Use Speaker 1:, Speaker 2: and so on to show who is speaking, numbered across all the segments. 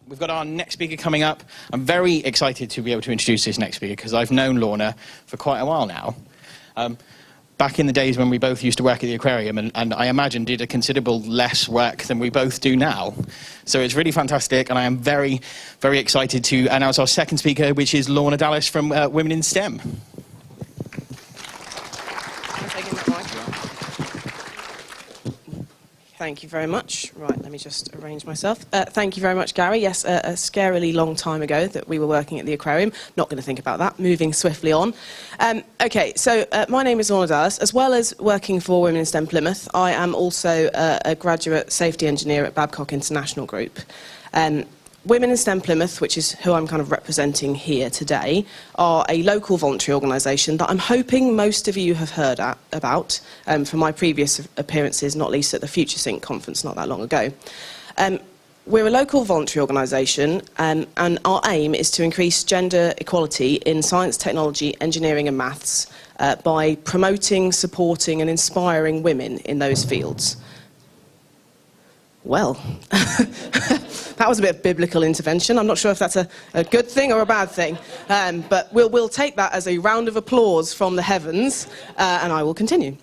Speaker 1: We've got our next speaker coming up. I'm very excited to be able to introduce this next speaker because I've known Lorna for quite a while now. Back in the days when we both used to work at the aquarium and I imagine did a considerable less work than we both do now. So it's really fantastic, and I am very, very excited to announce our second speaker, which is Lorna Dallas from Women in STEM.
Speaker 2: Thank you very much. Right, let me just arrange myself. Thank you very much, Gary. Yes, a scarily long time ago that we were working at the aquarium. Not going to think about that. Moving swiftly on. Okay, so my name is Lorna Dallas. As well as working for Women in STEM Plymouth, I am also a graduate safety engineer at Babcock International Group. Women in STEM Plymouth, which is who I'm kind of representing here today, are a local voluntary organisation that I'm hoping most of you have heard about from my previous appearances, not least at the Plymouth Conference not that long ago. We're a local voluntary organisation, and our aim is to increase gender equality in science, technology, engineering and maths by promoting, supporting and inspiring women in those fields. Well, that was a bit of biblical intervention. I'm not sure if that's a good thing or a bad thing, but we'll take that as a round of applause from the heavens, and I will continue.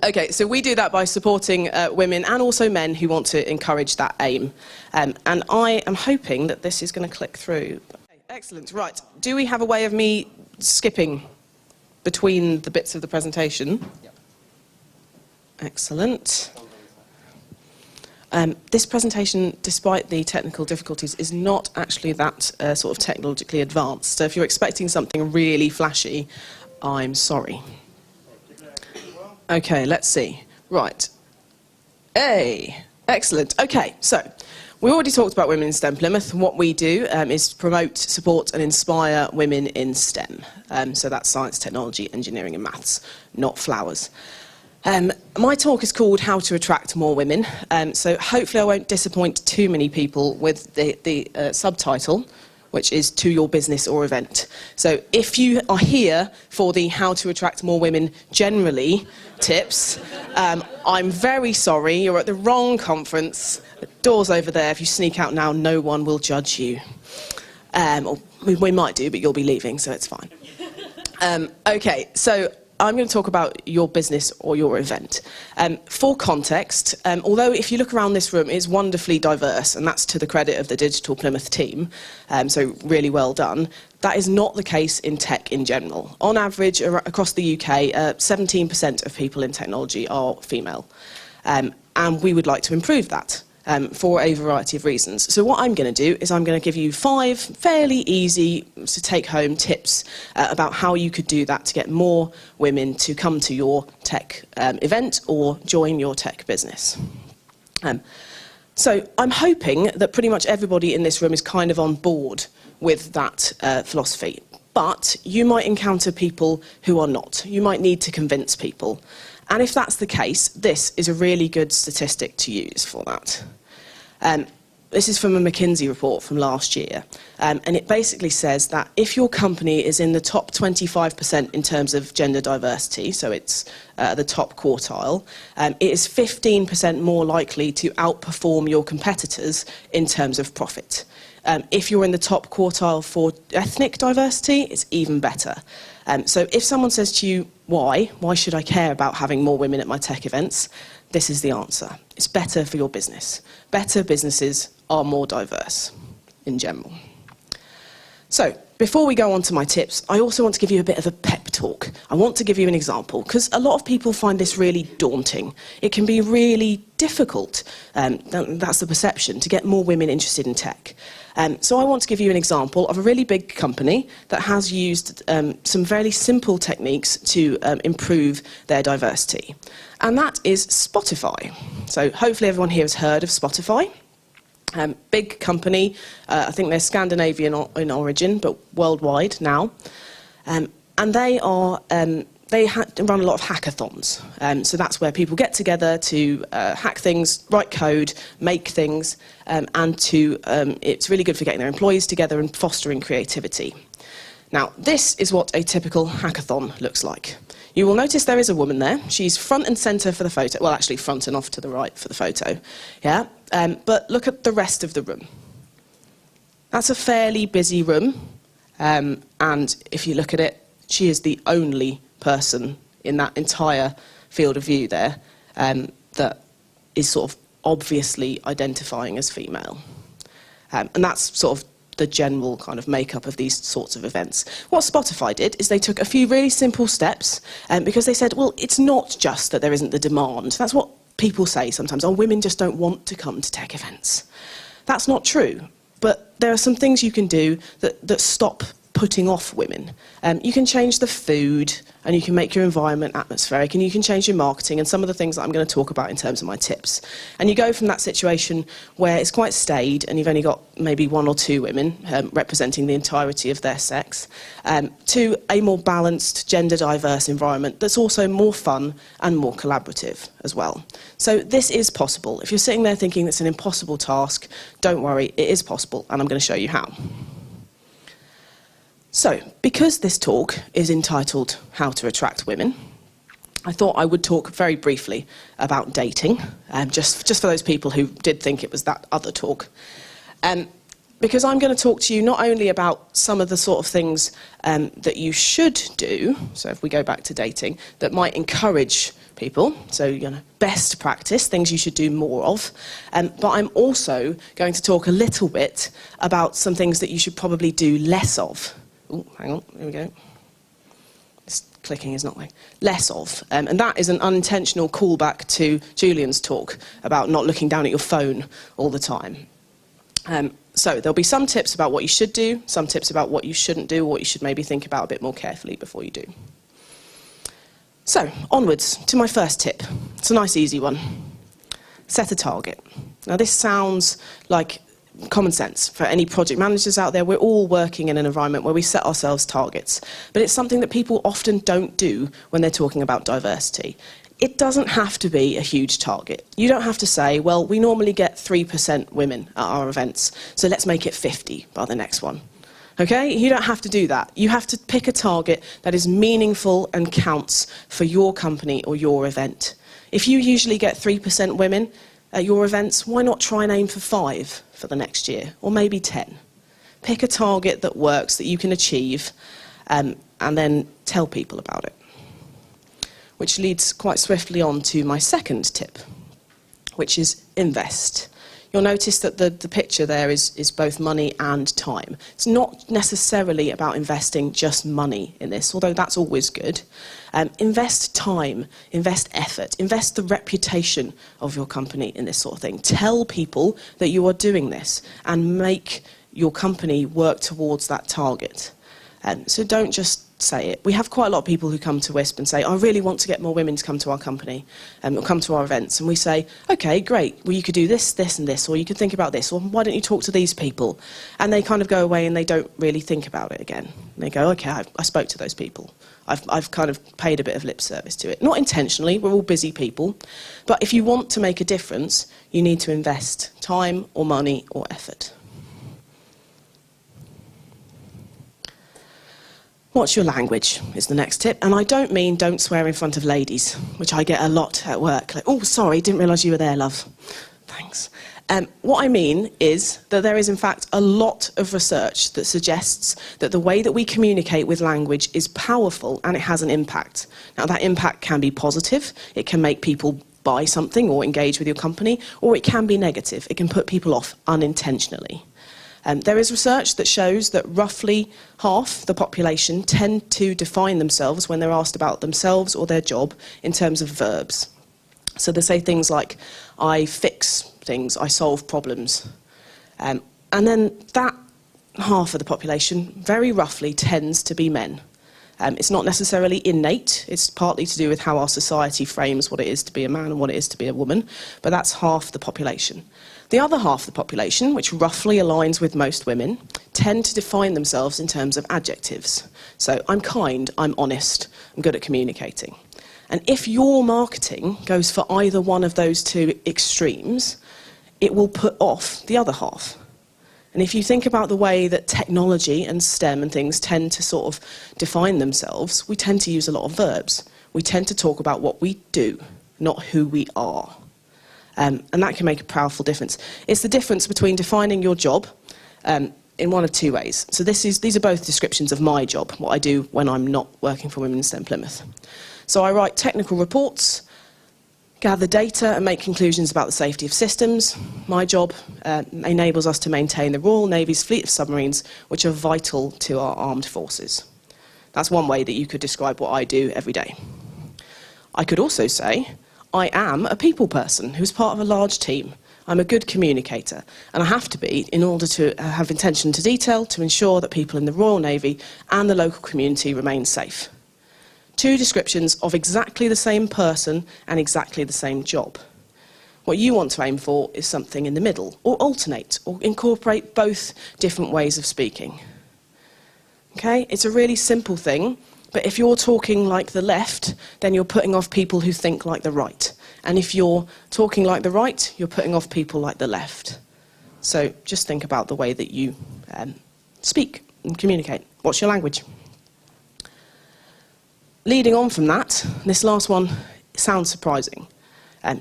Speaker 2: Okay, so we do that by supporting women and also men who want to encourage that aim. And I am hoping that this is going to click through. Okay, excellent. Right, do we have a way of me skipping between the bits of the presentation? Yep. Excellent. This presentation, despite the technical difficulties, is not actually that sort of technologically advanced. So if you're expecting something really flashy, I'm sorry. Okay, let's see. Right. Hey, excellent. Okay, so we already talked about Women in STEM Plymouth. What we do is promote, support and inspire women in STEM. So that's science, technology, engineering and maths, not flowers. My talk is called How to Attract More Women, so hopefully I won't disappoint too many people with the subtitle, which is To Your Business or Event. So if you are here for the How to Attract More Women generally tips, I'm very sorry, you're at the wrong conference. The door's over there. If you sneak out now, no one will judge you. Or we might do, but you'll be leaving, so it's fine. Okay, so I'm going to talk about your business or your event. For context, although if you look around this room, it's wonderfully diverse, and that's to the credit of the Digital Plymouth team, so really well done. That is not the case in tech in general. On average, across the UK, 17% of people in technology are female, and we would like to improve that. For a variety of reasons. So what I'm going to do is I'm going to give you 5 fairly easy to take home tips about how you could do that to get more women to come to your tech event or join your tech business. So I'm hoping that pretty much everybody in this room is kind of on board with that philosophy. But you might encounter people who are not. You might need to convince people. And if that's the case, this is a really good statistic to use for that. This is from a McKinsey report from last year, and it basically says that if your company is in the top 25% in terms of gender diversity, so it's the top quartile, it is 15% more likely to outperform your competitors in terms of profit. If you're in the top quartile for ethnic diversity, it's even better. So if someone says to you, why should I care about having more women at my tech events? This is the answer. It's better for your business. Better businesses are more diverse in general. So, before we go on to my tips, I also want to give you a bit of a pep talk. I want to give you an example, because a lot of people find this really daunting. It can be really difficult, that's the perception, to get more women interested in tech. So I want to give you an example of a really big company that has used some very simple techniques to improve their diversity. And that is Spotify. So hopefully everyone here has heard of Spotify. Big company, I think they're Scandinavian in origin, but worldwide now. And they are they run a lot of hackathons. So that's where people get together to hack things, write code, make things, and it's really good for getting their employees together and fostering creativity. Now, this is what a typical hackathon looks like. You will notice there is a woman there. She's front and centre for the photo. Well, actually, front and off to the right for the photo. Yeah. But look at the rest of the room. That's a fairly busy room, and if you look at it, she is the only person in that entire field of view there that is sort of obviously identifying as female. And that's sort of the general kind of makeup of these sorts of events. What Spotify did is they took a few really simple steps because they said, well, it's not just that there isn't the demand. That's what people say sometimes. Oh, women just don't want to come to tech events. That's not true. But there are some things you can do that stop putting off women. You can change the food, and you can make your environment atmospheric, and you can change your marketing, and some of the things that I'm going to talk about in terms of my tips. And you go from that situation where it's quite staid, and you've only got maybe one or two women representing the entirety of their sex, to a more balanced, gender diverse environment that's also more fun and more collaborative as well. So this is possible. If you're sitting there thinking it's an impossible task, don't worry, it is possible, and I'm going to show you how. So, because this talk is entitled How to Attract Women, I thought I would talk very briefly about dating, just for those people who did think it was that other talk. Because I'm going to talk to you not only about some of the sort of things that you should do, so if we go back to dating, that might encourage people, so best practice, things you should do more of, but I'm also going to talk a little bit about some things that you should probably do less of. Oh, hang on, here we go. This clicking is not like less of. And that is an unintentional callback to Julian's talk about not looking down at your phone all the time. So there'll be some tips about what you should do, some tips about what you shouldn't do, or what you should maybe think about a bit more carefully before you do. So, onwards to my first tip. It's a nice, easy one. Set a target. Now, this sounds like common sense for any project managers out there. We're all working in an environment where we set ourselves targets, but it's something that people often don't do when they're talking about diversity. It doesn't have to be a huge target. You don't have to say, well, we normally get 3% women at our events, so let's make it 50 by the next one. Okay? You don't have to do that. You have to pick a target that is meaningful and counts for your company or your event. If you usually get 3% women at your events, why not try and aim for 5 for the next year, or maybe 10? Pick a target that works, that you can achieve, and then tell people about it. Which leads quite swiftly on to my second tip, which is invest. You'll notice that the picture there is both money and time. It's not necessarily about investing just money in this, although that's always good. Invest time, invest effort, invest the reputation of your company in this sort of thing. Tell people that you are doing this and make your company work towards that target. So don't just say it. We have quite a lot of people who come to WISP and say, I really want to get more women to come to our company or come to our events. And we say, OK, great, well, you could do this, this and this, or you could think about this, or why don't you talk to these people? And they kind of go away and they don't really think about it again. And they go, OK, I spoke to those people. I've kind of paid a bit of lip service to it. Not intentionally, we're all busy people. But if you want to make a difference, you need to invest time or money or effort. Watch your language is the next tip, and I don't mean don't swear in front of ladies, which I get a lot at work. Like, oh, sorry, didn't realise you were there, love. Thanks. What I mean is that there is, in fact, a lot of research that suggests that the way that we communicate with language is powerful and it has an impact. Now, that impact can be positive. It can make people buy something or engage with your company, or it can be negative. It can put people off unintentionally. There is research that shows that roughly half the population tend to define themselves when they're asked about themselves or their job in terms of verbs. So they say things like, I fix things, I solve problems. And then that half of the population very roughly tends to be men. It's not necessarily innate, it's partly to do with how our society frames what it is to be a man and what it is to be a woman, but that's half the population. The other half of the population, which roughly aligns with most women, tend to define themselves in terms of adjectives. So I'm kind, I'm honest, I'm good at communicating. And if your marketing goes for either one of those two extremes, it will put off the other half. And if you think about the way that technology and STEM and things tend to sort of define themselves, we tend to use a lot of verbs. We tend to talk about what we do, not who we are. And that can make a powerful difference. It's the difference between defining your job in one of two ways. So these are both descriptions of my job, what I do when I'm not working for Women in STEM Plymouth. So I write technical reports, gather data and make conclusions about the safety of systems. My job enables us to maintain the Royal Navy's fleet of submarines, which are vital to our armed forces. That's one way that you could describe what I do every day. I could also say I am a people person who's part of a large team. I'm a good communicator, and I have to be in order to have attention to detail to ensure that people in the Royal Navy and the local community remain safe. Two descriptions of exactly the same person and exactly the same job. What you want to aim for is something in the middle, or alternate, or incorporate both different ways of speaking. Okay? It's a really simple thing, but if you're talking like the left, then you're putting off people who think like the right. And if you're talking like the right, you're putting off people like the left. So just think about the way that you speak and communicate. What's your language? Leading on from that, this last one sounds surprising.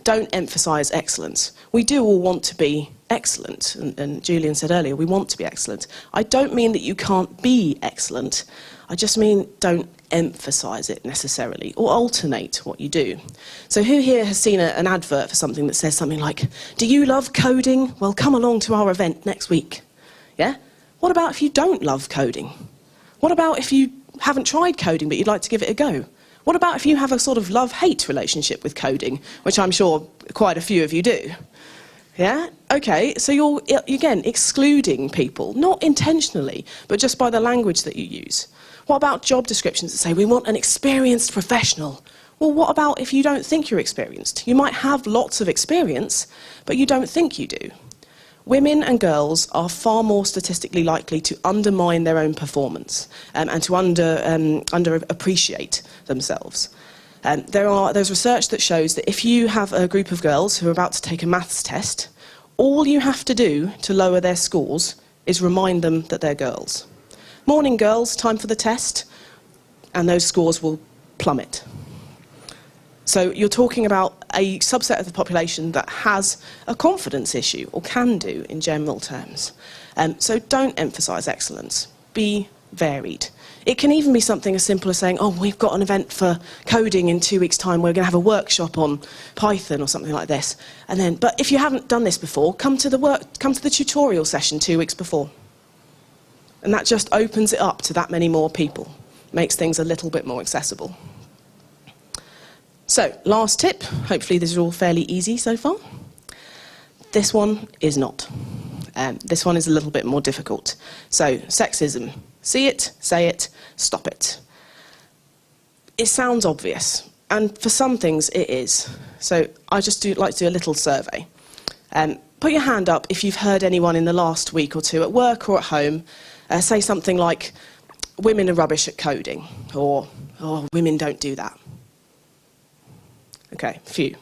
Speaker 2: Don't emphasise excellence. We do all want to be excellent, and Julian said earlier, we want to be excellent. I don't mean that you can't be excellent, I just mean don't emphasise it necessarily, or alternate what you do. So who here has seen an advert for something that says something like, do you love coding? Well, come along to our event next week. Yeah? What about if you don't love coding? What about if you haven't tried coding but you'd like to give it a go? What about if you have a sort of love-hate relationship with coding, which I'm sure quite a few of you do? Yeah? Okay, so you're, again, excluding people, not intentionally, but just by the language that you use. What about job descriptions that say, we want an experienced professional? Well, what about if you don't think you're experienced? You might have lots of experience, but you don't think you do. Women and girls are far more statistically likely to undermine their own performance and to underappreciate themselves. There's research that shows that if you have a group of girls who are about to take a maths test, all you have to do to lower their scores is remind them that they're girls. Morning, girls, time for the test, and those scores will plummet. So you're talking about a subset of the population that has a confidence issue, or can do in general terms. So don't emphasise excellence. Be varied. It can even be something as simple as saying, oh, we've got an event for coding in 2 weeks' time, we're going to have a workshop on Python or something like this. And then, but if you haven't done this before, come to the tutorial session 2 weeks before. And that just opens it up to that many more people, makes things a little bit more accessible. So, last tip, hopefully this is all fairly easy so far. This one is not. This one is a little bit more difficult. So, sexism. See it, say it, stop it. It sounds obvious, and for some things it is. So, I just like to do a little survey. Put your hand up if you've heard anyone in the last week or two at work or at home say something like, women are rubbish at coding, or oh, women don't do that. Okay, few.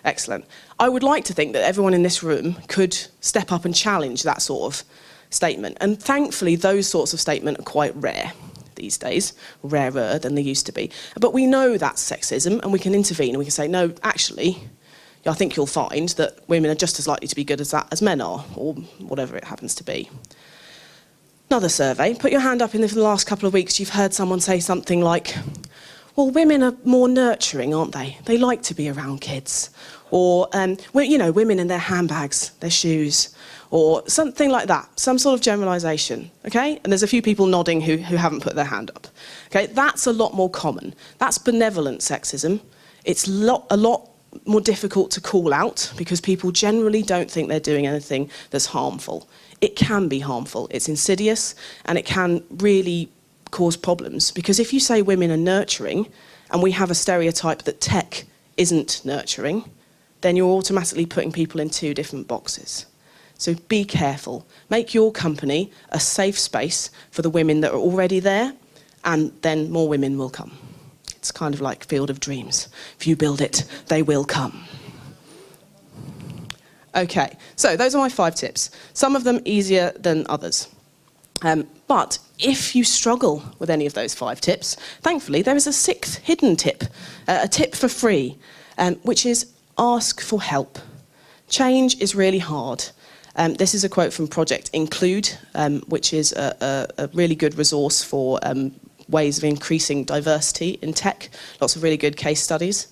Speaker 2: Excellent. I would like to think that everyone in this room could step up and challenge that sort of statement. And thankfully, those sorts of statements are quite rare these days, rarer than they used to be. But we know that's sexism, and we can intervene, and we can say, no, actually, I think you'll find that women are just as likely to be good as that as men are, or whatever it happens to be. Another survey. Put your hand up in the last couple of weeks, you've heard someone say something like, well, women are more nurturing, aren't they? They like to be around kids. Or, you know, women in their handbags, their shoes, or something like that. Some sort of generalisation, okay? And there's a few people nodding who haven't put their hand up. Okay, that's a lot more common. That's benevolent sexism. It's a lot more difficult to call out because people generally don't think they're doing anything that's harmful. It can be harmful. It's insidious, and it can really cause problems, because if you say women are nurturing and we have a stereotype that tech isn't nurturing, then you're automatically putting people in two different boxes. So be careful. Make your company a safe space for the women that are already there, and then more women will come. It's kind of like Field of Dreams. If you build it, they will come. Okay, so those are my 5 tips. Some of them easier than others. But if you struggle with any of those 5 tips, thankfully there is a 6th hidden tip, a tip for free, which is ask for help. Change is really hard, This is a quote from Project Include, which is a really good resource for ways of increasing diversity in tech. Lots of really good case studies.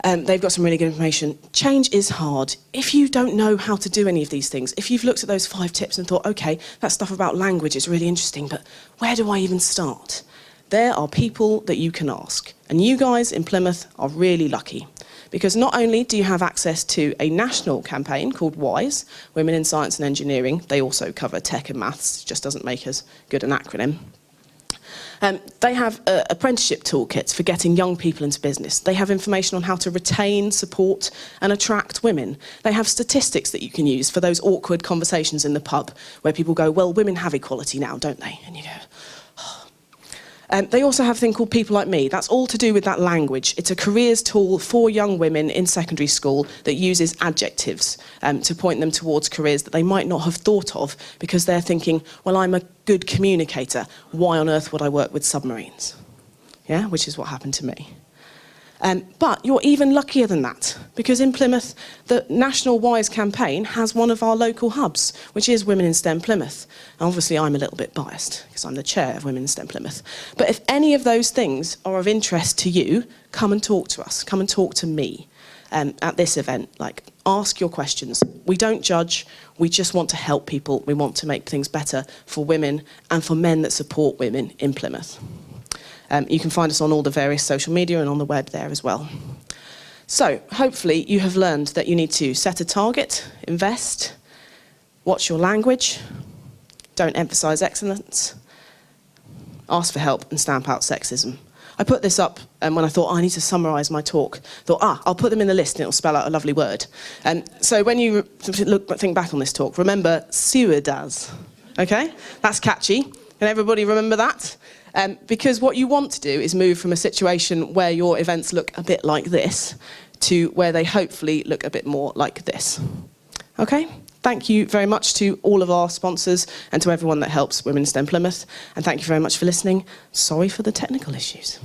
Speaker 2: They've got some really good information. Change is hard. If you don't know how to do any of these things, if you've looked at those 5 tips and thought, okay, that stuff about language is really interesting, but where do I even start? There are people that you can ask. And you guys in Plymouth are really lucky. Because not only do you have access to a national campaign called WISE, Women in Science and Engineering, they also cover tech and maths, just doesn't make as good an acronym. They have apprenticeship toolkits for getting young people into business. They have information on how to retain, support and attract women. They have statistics that you can use for those awkward conversations in the pub where people go, well, women have equality now, don't they? And you go, they also have a thing called People Like Me. That's all to do with that language. It's a careers tool for young women in secondary school that uses adjectives to point them towards careers that they might not have thought of because they're thinking, well, I'm a good communicator. Why on earth would I work with submarines? Yeah, which is what happened to me. But you're even luckier than that, because in Plymouth, the National WISE campaign has one of our local hubs, which is Women in STEM Plymouth. And obviously, I'm a little bit biased, because I'm the chair of Women in STEM Plymouth. But if any of those things are of interest to you, come and talk to us. Come and talk to me at this event. Like, ask your questions. We don't judge. We just want to help people. We want to make things better for women and for men that support women in Plymouth. You can find us on all the various social media and on the web there as well. So, hopefully you have learned that you need to set a target, invest, watch your language, don't emphasise excellence, ask for help and stamp out sexism. I put this up when I thought, I need to summarise my talk. I'll put them in the list and it'll spell out a lovely word. So when you think back on this talk, remember sewer does. Okay? That's catchy. Can everybody remember that? Because what you want to do is move from a situation where your events look a bit like this to where they hopefully look a bit more like this. Okay? Thank you very much to all of our sponsors and to everyone that helps Women in STEM Plymouth. And thank you very much for listening. Sorry for the technical issues.